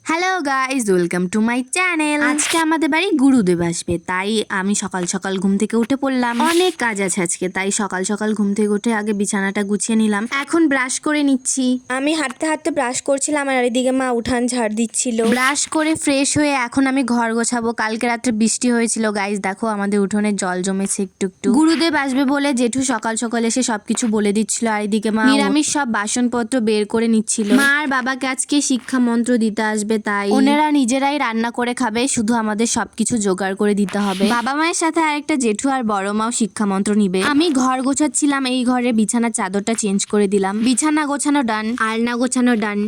Hello guys, welcome to my channel. আজকে আমাদের বাড়ি গুরুদেব আসবে, তাই আমি সকাল সকাল ঘুম থেকে উঠে পড়লাম। অনেক কাজ আছে আজকে, তাই সকাল সকাল ঘুম থেকে উঠে আগে বিছানাটা গুছিয়ে নিলাম। এখন ব্রাশ করে নিচ্ছি। আমি হাঁটতে হাঁটতে ব্রাশ করছিলাম আর এদিকে মা উঠান ঝাড় দিচ্ছিল। ব্রাশ করে ফ্রেশ হয়ে এখন আমি ঘর গোছাবো। কালকে রাত্রে বৃষ্টি হয়েছিল গাইজ, দেখো আমাদের উঠোনে জল জমেছে একটু একটু। গুরুদেব আসবে বলে জেঠু সকাল সকাল এসে সবকিছু বলে দিচ্ছিল, আর এদিকে মা নিরামিষ সব বাসনপত্র বের করে নিচ্ছিল। মা আর বাবাকে আজকে শিক্ষা মন্ত্র দিতে আসবে, তাই ওনারা নিজেরাই রান্না করে খাবে, শুধু আমাদের সবকিছু জোগাড় করে দিতে হবে। বাবা মায়ের সাথে আরেকটা জেঠু আর বড় মাও শিক্ষা মন্ত্র নিবে। আমি ঘর গোছাচ্ছিলাম, এই ঘরে বিছানার চাদরটা চেঞ্জ করে দিলাম। বিছানা গোছানো ডান, আলনা গোছানো ডান,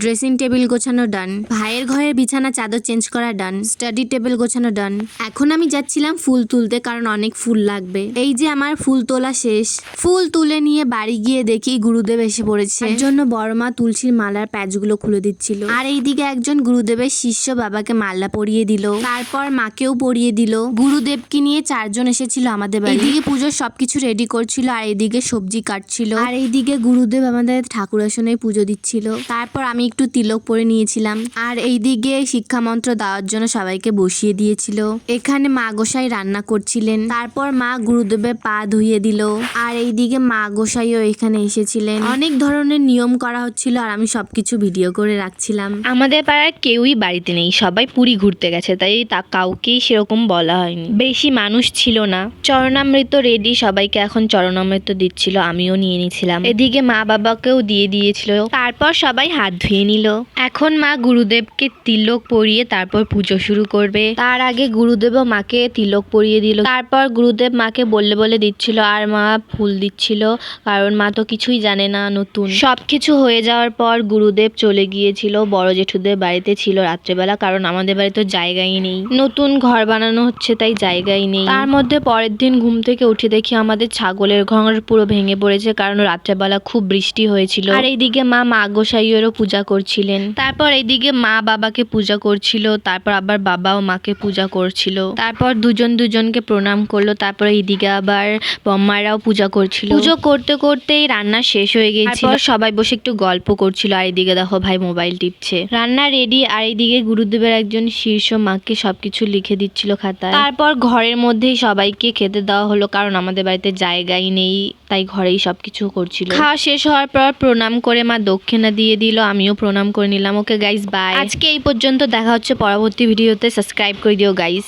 ড্রেসিং টেবিল গোছানো ডান, ভাইয়ের ঘরের বিছানা চাদর চেঞ্জ করা ডান, স্টাডি টেবিল গোছানো ডান। এখন আমি যাচ্ছিলাম ফুল তুলতে, কারণ অনেক ফুল লাগবে। এই যে আমার ফুল তোলা শেষ। ফুল তুলে নিয়ে বাড়ি গিয়ে দেখি গুরুদেব এসে পড়েছে। এর জন্য বড় মা তুলসীর মালার প্যাচগুলো খুলে দিচ্ছিল, আর এইদিকে একজন গুরুদেবের শিষ্য বাবাকে মালা পরিয়ে দিল, তারপর মাকেও পরিয়ে দিল। গুরুদেবকে নিয়ে 4 জন এসেছিল আমাদের বাড়ি। এদিকে পুজোর সবকিছু রেডি করছিল, আর এইদিকে সবজি কাটছিল, আর এইদিকে গুরুদেব আমাদের ঠাকুর আসনে পুজো দিচ্ছিল। তারপর আমি একটু তিলক পরে নিয়েছিলাম, আর এইদিকে শিক্ষা মন্ত্র দেওয়ার জন্য সবাইকে বসিয়ে দিয়েছিল। এখানে মা গোসাই রান্না করছিলেন, তারপর মা গুরুদেবের পা ধুইয়ে দিল, আর এইদিকে মা গোসাইও এখানে এসেছিলেন। অনেক ধরনের নিয়ম করা হচ্ছিল, আর আমি সবকিছু ভিডিও করে রাখছিলাম। আমাদের পাড়ার কেউই বাড়িতে নেই, সবাই পুরী ঘুরতে গেছে, তাই কাউকেই সেরকম বলা হয়নি। বেশি মানুষ ছিল না। চরণামৃত রেডি, সবাইকে এখন চরণামৃত দিচ্ছিল, আমিও নিয়ে নিয়েছিলাম। এদিকে মা বাবাকেও দিয়ে দিয়েছিল। তারপর সবাই হাত ধুয়ে নিল। এখন মা গুরুদেবকে তিলক পরিয়ে তারপর পুজো শুরু করবে। তার আগে গুরুদেবও মাকে তিলক পরিয়ে দিল। তারপর গুরুদেব মাকে বললে বলে দিচ্ছিল, আর মা ফুল দিচ্ছিল, কারণ মা তো কিছুই জানে না নতুন। সবকিছু হয়ে যাওয়ার পর গুরুদেব চলে গিয়েছিল, বড় জেঠুদের বাড়িতে ছিল রাত্রেবেলা, কারণ আমাদের বাড়িতে জায়গাই নেই, নতুন ঘর বানানো হচ্ছে তাই জায়গাই নেই। তার মধ্যে পরের দিন ঘুম থেকে উঠে দেখি আমাদের ছাগলের ঘর পুরো ভেঙে পড়েছে, কারণ রাত্রেবেলা খুব বৃষ্টি হয়েছিল। আর এইদিকে মা গোসাইয়েরও পূজা করছিলেন। তারপর এইদিকে মা বাবাকে পূজা করছিল, তারপর আবার বাবাও মাকে পূজা করছিল। তারপর দুজনকে প্রণাম করলো। তারপর এইদিকে আবার বম্মারাও পূজা করছিল। পুজো করতে করতেই রান্না শেষ হয়ে গেছিল। তারপর সবাই বসে একটু গল্প করছিল, আর এইদিকে দেখো ভাই মোবাইল টিপছে। রান্না রেডি, আর এইদিকে গুরুদেবের একজন শীর্ষ মাকে সবকিছু লিখে দিচ্ছিল খাতায়। তারপর ঘরের মধ্যেই সবাইকে খেতে দেওয়া হলো, কারণ আমাদের বাড়িতে জায়গাই নেই, তাই ঘরেই সবকিছু করছিল। খাওয়া শেষ হওয়ার পর প্রণাম করে মা দক্ষিণা দিয়ে দিল, আমিও প্রণাম করে নিলাম। Okay guys, bye. আজকে এই পর্যন্ত, দেখা হচ্ছে পরবর্তী ভিডিওতে। সাবস্ক্রাইব করে দিও গাইস।